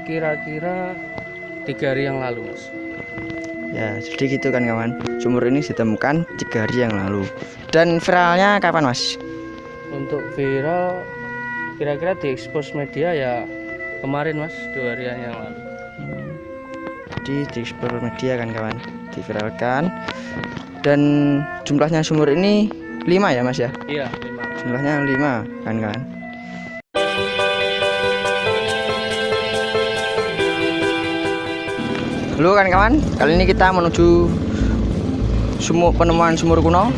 ini kira-kira 3 hari yang lalu, Mas. Ya, jadi gitu kan kawan. Sumur ini ditemukan 3 hari yang lalu. Dan viralnya kapan, Mas? Untuk viral kira-kira diekspos media ya kemarin, Mas, 2 hari yang lalu. Di ekspor media kan kawan, diviralkan. Dan jumlahnya sumur ini 5 ya, Mas ya? Iya, 5. Jumlahnya 5 kan kawan. Halo kan kawan, kali ini kita menuju penemuan sumur kuno.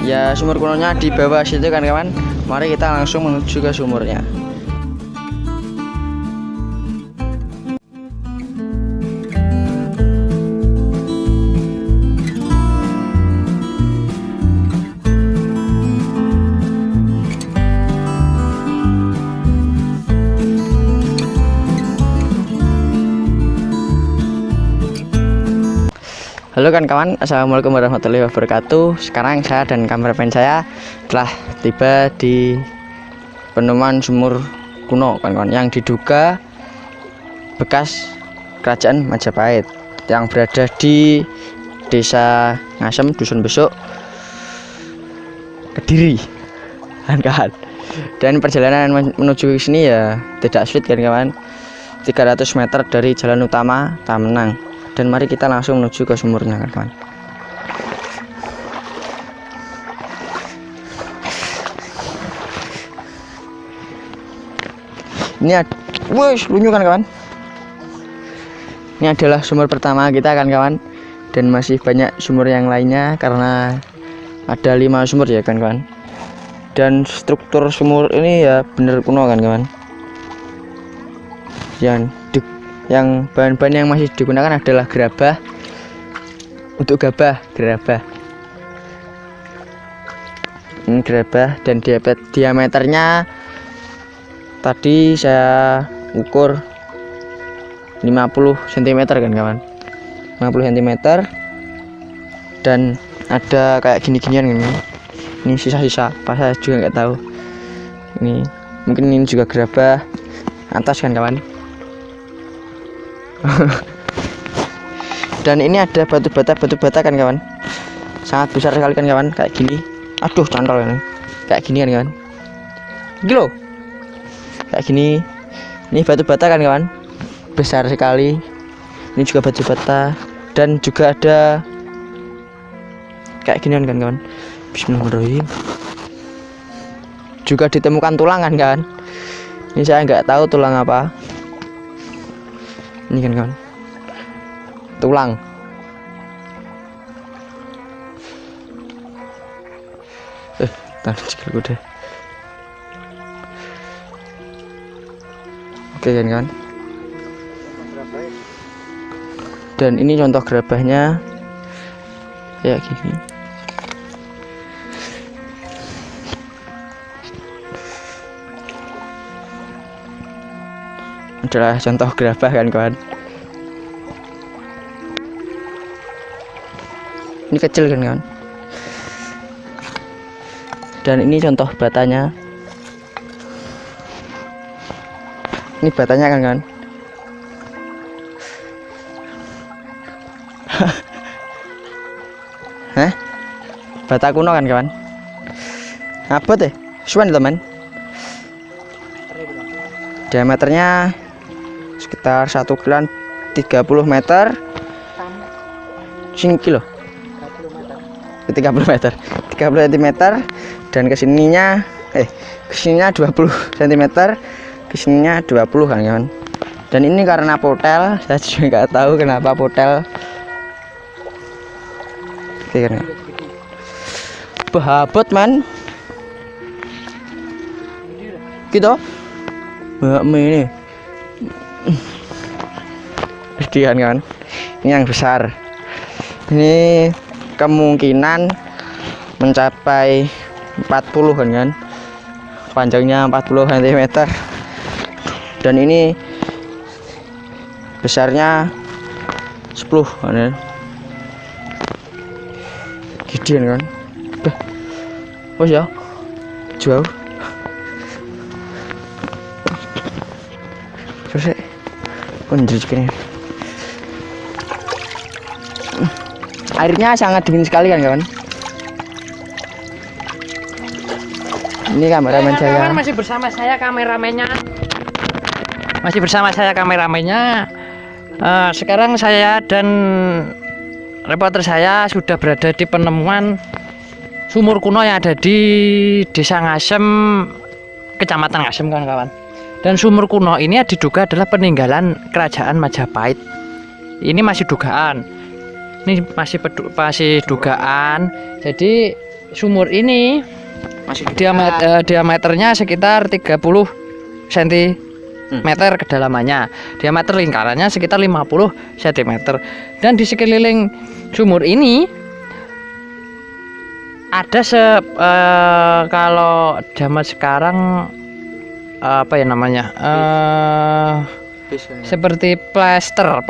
Ya, sumur kunonya di bawah situ kan kawan. Mari kita langsung menuju ke sumurnya. Halo kan kawan, assalamualaikum warahmatullahi wabarakatuh. Sekarang saya dan kameramen saya telah tiba di penemuan sumur kuno kan kawan, yang diduga bekas kerajaan Majapahit yang berada di Desa Ngasem, Dusun Besuk, Kediri kan kawan. Dan perjalanan menuju ke sini ya tidak sulit kan kawan, 300 meter dari jalan utama Tamenang. Dan mari kita langsung menuju ke sumurnya kan kawan. Ini lunyu kan kawan. Ini adalah sumur pertama kita kan kawan. Dan masih banyak sumur yang lainnya karena ada 5 sumur ya kan kawan. Dan struktur sumur ini ya bener kuno kan kawan. Yang bahan-bahan yang masih digunakan adalah gerabah untuk gerabah. Ini gerabah dan diameternya tadi saya ukur 50 cm kan kawan. 50 cm. Dan ada kayak gini-ginian kan. Ini sisa-sisa apa saya juga nggak tahu. Ini mungkin ini juga gerabah atas kan kawan. Dan ini ada batu bata kan kawan, sangat besar sekali kan kawan, kayak gini. Aduh, cantol ini kayak gini kan kawan, gini loh, kayak gini. Ini batu bata kan kawan, besar sekali. Ini juga batu bata dan juga ada kayak gini kan kawan. Bismillahirrahmanirrahim. Juga ditemukan tulang kan kawan. Ini saya nggak tahu tulang apa. Ini kan kawan, tulang. Tahan cikal gue deh. Oke kan kawan. Dan ini contoh gerabahnya ya gini. Adalah contoh gerabah kan kawan. Ini kecil kan kawan. Dan ini contoh batanya. Ini batanya kan kawan. Hah? Bata kuno kan kawan. Apa deh? Suan teman. Diameternya sekitar 1 kilo 30 meter. Sini kilo 30 meter 30 cm. Dan kesininya kesininya 20 cm, kesininya 20 kan kawan. Dan ini karena potel, saya juga nggak tahu kenapa potel. Oke kan, bahabot man gitu ini kan. Ini yang besar, ini kemungkinan mencapai 40 kan, panjangnya 40 cm. Dan ini besarnya 10 kan. Gideon kan. Oh ya, jauh. Terus Gini. Airnya sangat dingin sekali kan kawan. Ini kameramen saya. Masih bersama saya kameramennya. Sekarang saya dan reporter saya sudah berada di penemuan sumur kuno yang ada di Desa Ngasem, Kecamatan Ngasem kawan-kawan. Dan sumur kuno ini diduga adalah peninggalan Kerajaan Majapahit. Ini masih dugaan. Ini masih dugaan. Jadi sumur ini Masih diameternya sekitar 30 cm kedalamannya. Diameter lingkarannya sekitar 50 cm. Dan di sekeliling sumur ini ada kalau zaman sekarang apa ya namanya? Seperti plester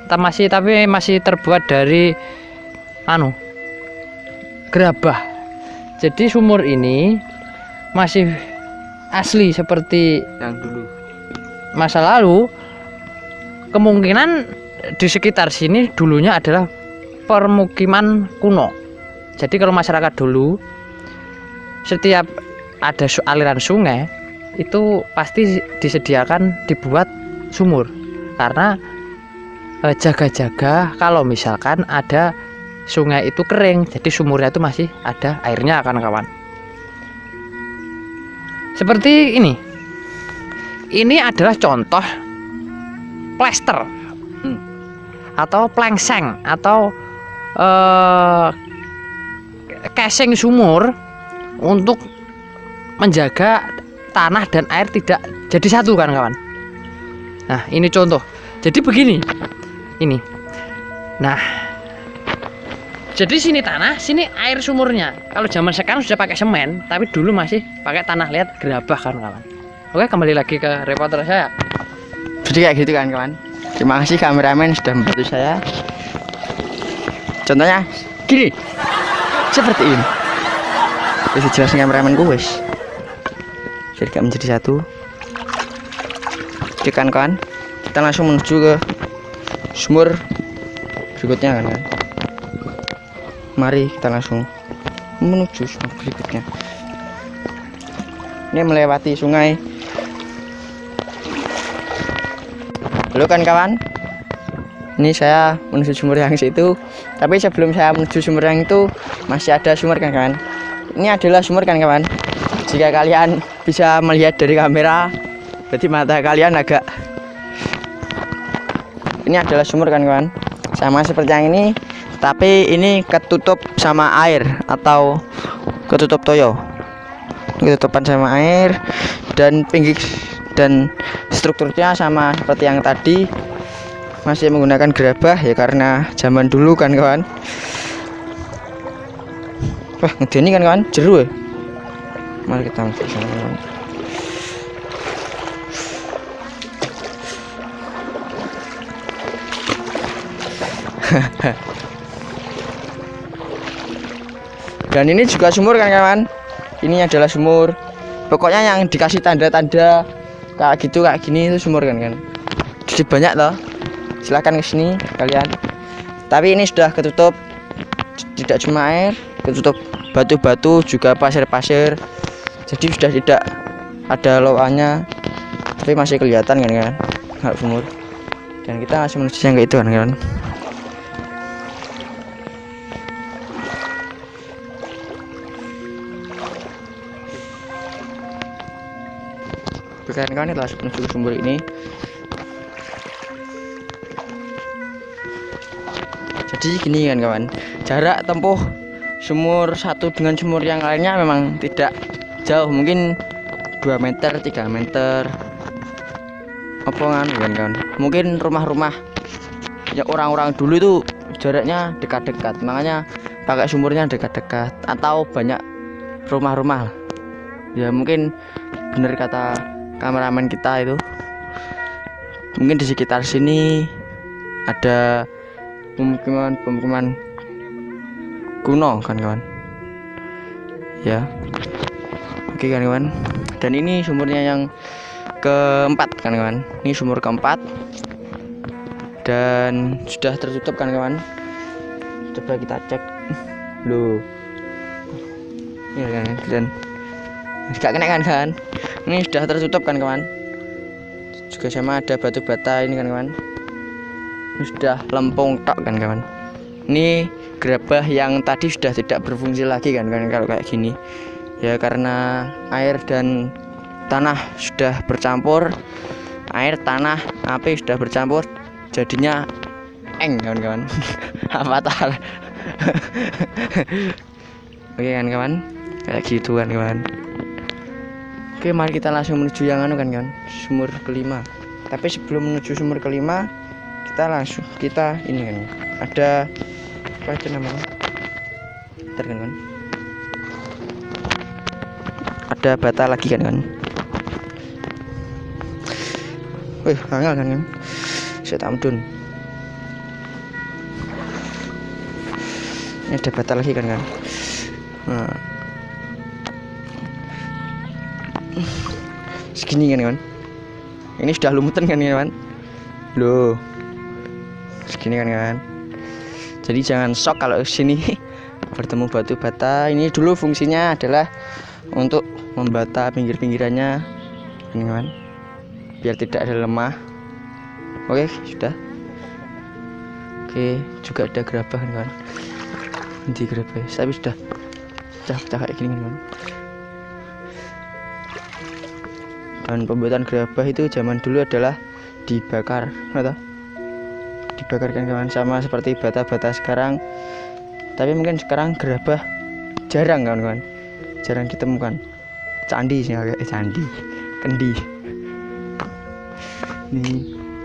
tapi masih terbuat dari gerabah. Jadi sumur ini masih asli seperti yang dulu. Masa lalu. Kemungkinan di sekitar sini dulunya adalah permukiman kuno. Jadi kalau masyarakat dulu setiap ada aliran sungai itu pasti disediakan dibuat sumur, karena jaga-jaga kalau misalkan ada sungai itu kering, jadi sumurnya itu masih ada airnya kawan-kawan. Seperti ini adalah contoh plester atau plengseng atau casing sumur untuk menjaga tanah dan air tidak jadi satu kan kawan. Nah ini contoh. Jadi begini ini. Nah jadi sini tanah, sini air sumurnya. Kalau zaman sekarang sudah pakai semen, tapi dulu masih pakai tanah liat gerabah kan kawan. Oke, kembali lagi ke reporter saya. Jadi kayak gitu kan kawan. Terima kasih kameramen sudah membantu saya. Contohnya gini, seperti ini. Bisa jelasin kameramen gue wes. Jadi gak menjadi satu. Oke kan kawan, kita langsung menuju ke sumur berikutnya kan. Mari kita langsung menuju sumur berikutnya. Ini melewati sungai. Halo kan kawan, ini saya menuju sumur yang situ. Tapi sebelum saya menuju sumur yang itu masih ada sumur kan kawan. Ini adalah sumur kan kawan. Jika kalian bisa melihat dari kamera, berarti mata kalian agak. Ini adalah sumur kan kawan, sama seperti yang ini, tapi ini ketutup sama air atau ketutup toyo. Ketutupan sama air dan pinggir dan strukturnya sama seperti yang tadi, masih menggunakan gerabah ya karena zaman dulu kan kawan. Wah ngedeni kan kawan, jeru ya. Mari kita masuk sana kawan. Dan ini juga sumur kan kawan. Ini adalah sumur. Pokoknya yang dikasih tanda-tanda kayak gitu kayak gini itu sumur kan. Jadi banyak loh. Silahkan ke sini kalian. Tapi ini sudah ketutup. Tidak cuma air, ketutup batu-batu juga pasir-pasir. Jadi sudah tidak ada loannya. Tapi masih kelihatan kan kayak sumur. Dan kita masih menuju yang kayak itu kan. Kawan telah menuju ke sumur ini. Jadi gini kan kawan, jarak tempuh sumur satu dengan sumur yang lainnya memang tidak jauh, mungkin 2 meter 3 meter opongan kan. Mungkin rumah-rumah ya orang-orang dulu itu jaraknya dekat-dekat, makanya pakai sumurnya dekat-dekat, atau banyak rumah-rumah ya. Mungkin benar kata kameramen kita itu, mungkin di sekitar sini ada pemukiman kuno kan kawan ya. Oke kan kawan, dan ini sumurnya yang keempat kan kawan. Ini sumur keempat. dan sudah tertutup kan kawan. Coba kita cek loh, ini kan, dan gak kena kan, ini sudah tertutup kan kawan. Juga sama ada batu bata ini kan kawan, ini sudah lempung tok kan kawan. Ini gerabah yang tadi sudah tidak berfungsi lagi kan kalau kayak gini ya, karena air dan tanah sudah bercampur, air tanah api sudah bercampur, jadinya eng kawan-kawan. Apa tal? Oke kan kawan, kayak gitu kan kawan. Oke, mari kita langsung menuju yang anu kan kawan, sumur kelima. Tapi sebelum menuju sumur kelima, kita ini kan ada apa itu namanya? Bentar kan kawan. Ada bata lagi kan kawan. Wih, angel kan kan. Saya tamdun. Ini ada bata lagi kan kan. Nah. Segini kan kawan. Ini sudah lumutan kan kawan. Loh. Segini kan kawan. Jadi jangan shock kalau sini bertemu batu bata. Ini dulu fungsinya adalah untuk membata pinggir-pinggirannya ini kawan, biar tidak ada lemah. Oke, sudah. Oke, juga ada gerabah kan kawan. Di gerabah, tapi sudah pecah kayak gini kan. Dan pembuatan gerabah itu zaman dulu adalah dibakar, atau dibakar kan kawan, sama seperti bata-bata sekarang. Tapi mungkin sekarang gerabah jarang kawan-kawan, jarang ditemukan. Candi sih kayak candi, kendi.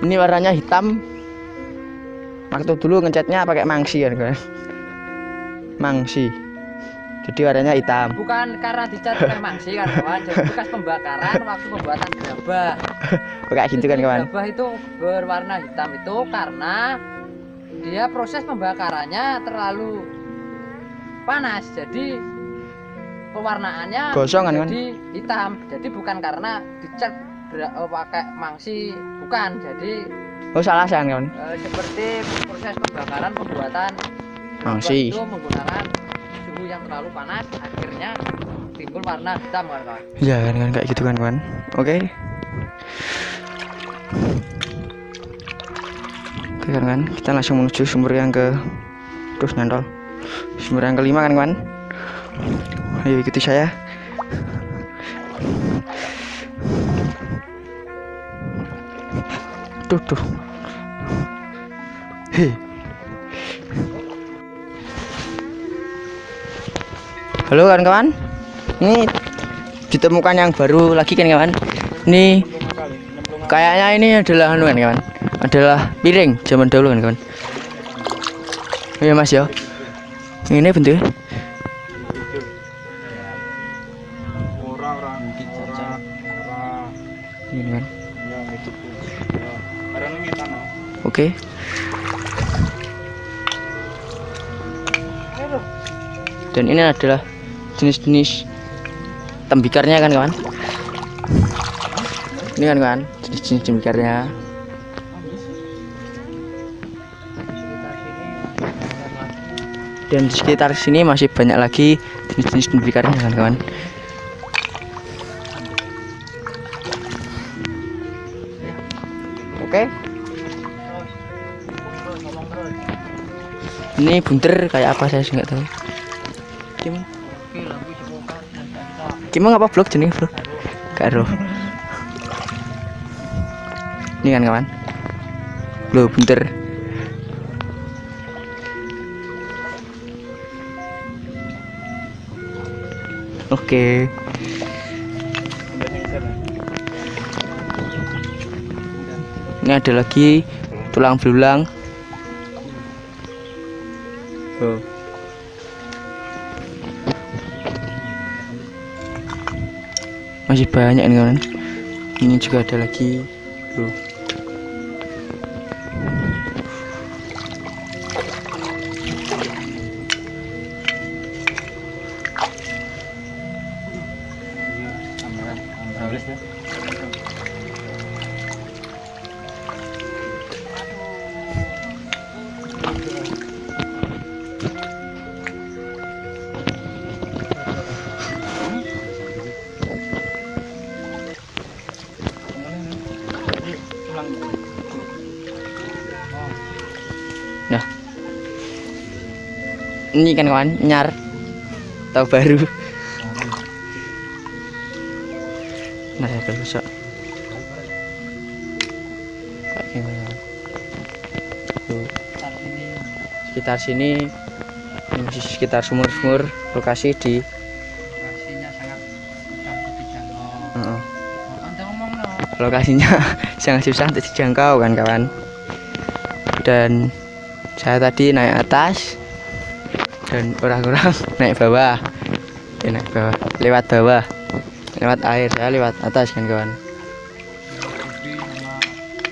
Ini warnanya hitam. Waktu dulu ngecatnya pakai mangsi kan kawan, mangsi. Jadi warnanya hitam. Bukan karena dicat pakai mangsi kan kawan, jadi bekas pembakaran waktu pembuatan gerabah. Kayak gitu kan kawan. Gerabah itu berwarna hitam itu karena dia proses pembakarannya terlalu panas, jadi pewarnaannya gosong kan jadi hitam. Jadi bukan karena dicat pakai mangsi, bukan. Jadi salah kawan. Seperti proses pembakaran pembuatan mangsi itu menggunakan suhu yang terlalu panas, akhirnya timbul warna hitam kan kawan. Ya kan kayak gitu kan kawan. Oke kan, kita langsung menuju sumur yang ke terus nyantol. Sumur yang kelima kan kawan. Ayo ikuti saya. Tuh. Hei. Halo kawan-kawan. Ini ditemukan yang baru lagi kan kawan. Ini kayaknya ini adalah anu kan kawan. Adalah piring zaman dahulu kan kawan. Iya Mas ya. Ini bentuknya. Ini kan. Oke. Dan ini adalah jenis-jenis tembikarnya kan kawan. Ini kan kawan, jenis-jenis tembikarnya. Dan di sekitar sini masih banyak lagi jenis-jenis tembikarnya kan kawan. Oke. Ini bunter kayak apa saya nggak tahu. Gimana apa vlog jenis vlog? Karo. Ini kan kawan. Loh bunter. Oke. Ini ada lagi tulang belulang. Oh. Masih banyak nih kawan. Ini juga ada lagi. Tuh. Nah, ini kan kawan nyar tahu baru. Nah ya besok kayak gimana tuh, sekitar sini masih sekitar sumur-sumur lokasi di Lokasinya sangat susah untuk dijangkau. Heeh. Anda ngomong no. Lokasinya sangat susah untuk dijangkau kan kawan. Dan saya tadi naik atas dan orang-orang naik bawah, naik bawah, lewat air, saya lewat atas kan kawan.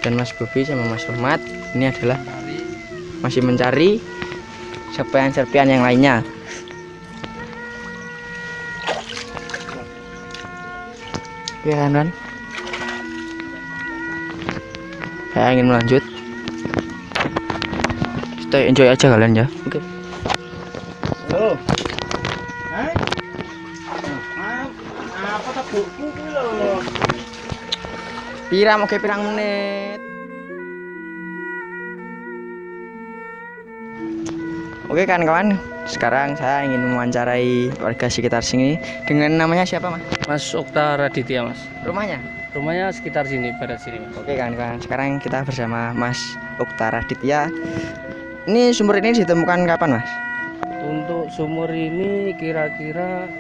Dan Mas Bobi sama Mas Rahmat ini adalah masih mencari serpian-serpian yang lainnya. Oke kan, saya ingin melanjut. Kita enjoy aja kalian ya. Oke. Halo. Hai. Apa tak buku kuwi lho. Pirang oke pirang menit. Oke kan kawan, sekarang saya ingin mewawancarai warga sekitar sini. Dengan namanya siapa Mas? Mas Okta Raditya, Mas. Rumahnya? Rumahnya sekitar sini, barat sini, Mas. Oke kan kawan, sekarang kita bersama Mas Okta Raditya. Ini sumur ini ditemukan kapan Mas? Untuk sumur ini kira-kira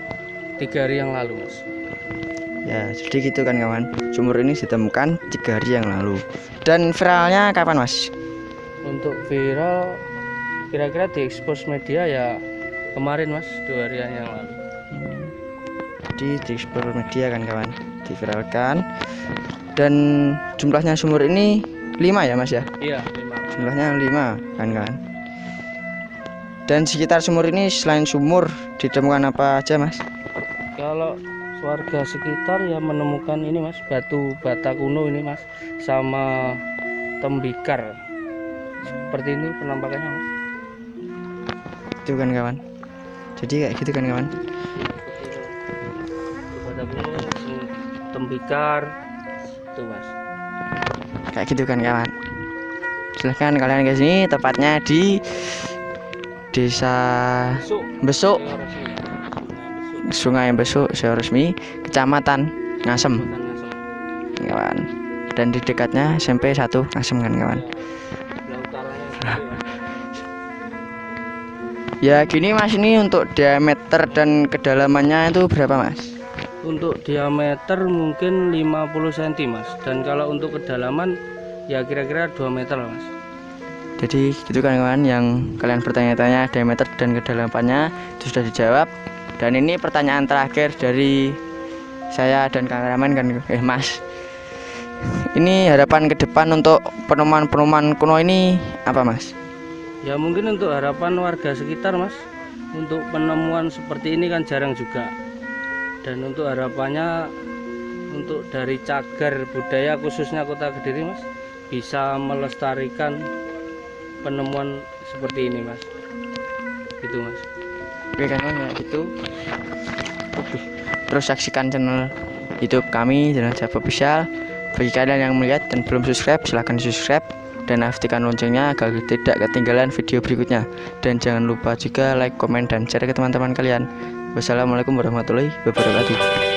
3 hari yang lalu, Mas. Ya jadi gitu kan kawan, sumur ini ditemukan 3 hari yang lalu. Dan viralnya kapan Mas? Untuk viral kira-kira diekspos media ya kemarin, Mas, 2 hari yang lalu. Di ekspor media kan kawan, diviralkan. Dan jumlahnya sumur ini 5 ya Mas ya? Iya, 5. Jumlahnya 5 kan kawan. Dan sekitar sumur ini selain sumur ditemukan apa aja Mas? Kalau warga sekitar ya menemukan ini, Mas, batu bata kuno ini, Mas, sama tembikar. Seperti ini penampakannya, Mas. Itu kan kawan. Jadi kayak gitu kan kawan. Bata kuno, tembikar, itu, Mas. Kayak gitu kan kawan. Silahkan kalian ke sini, tepatnya di Desa Besuk, Sungai Besuk, Resmi, Kecamatan Ngasem, kawan. Dan di dekatnya SMP 1 Ngasem kan kawan. Ya gini Mas, ini untuk diameter dan kedalamannya itu berapa Mas? Untuk diameter mungkin 50 cm, Mas. Dan kalau untuk kedalaman ya kira-kira 2 meter lah, Mas. Jadi gitu kan kawan, yang kalian bertanya-tanya diameter dan kedalamannya itu sudah dijawab. Dan ini pertanyaan terakhir dari saya dan kameramen kan, Mas. Ini harapan ke depan untuk penemuan-penemuan kuno ini apa Mas? Ya mungkin untuk harapan warga sekitar, Mas, untuk penemuan seperti ini kan jarang juga. Dan untuk harapannya untuk dari cagar budaya khususnya Kota Kediri, Mas, bisa melestarikan penemuan seperti ini, Mas. Gitu, Mas. Oke kan ya gitu. Terus saksikan channel YouTube kami, channel Jab Official. Bagi kalian yang melihat dan belum subscribe, silahkan di subscribe dan aktifkan loncengnya agar tidak ketinggalan video berikutnya. Dan jangan lupa juga like, komen, dan share ke teman-teman kalian. Wassalamualaikum warahmatullahi wabarakatuh.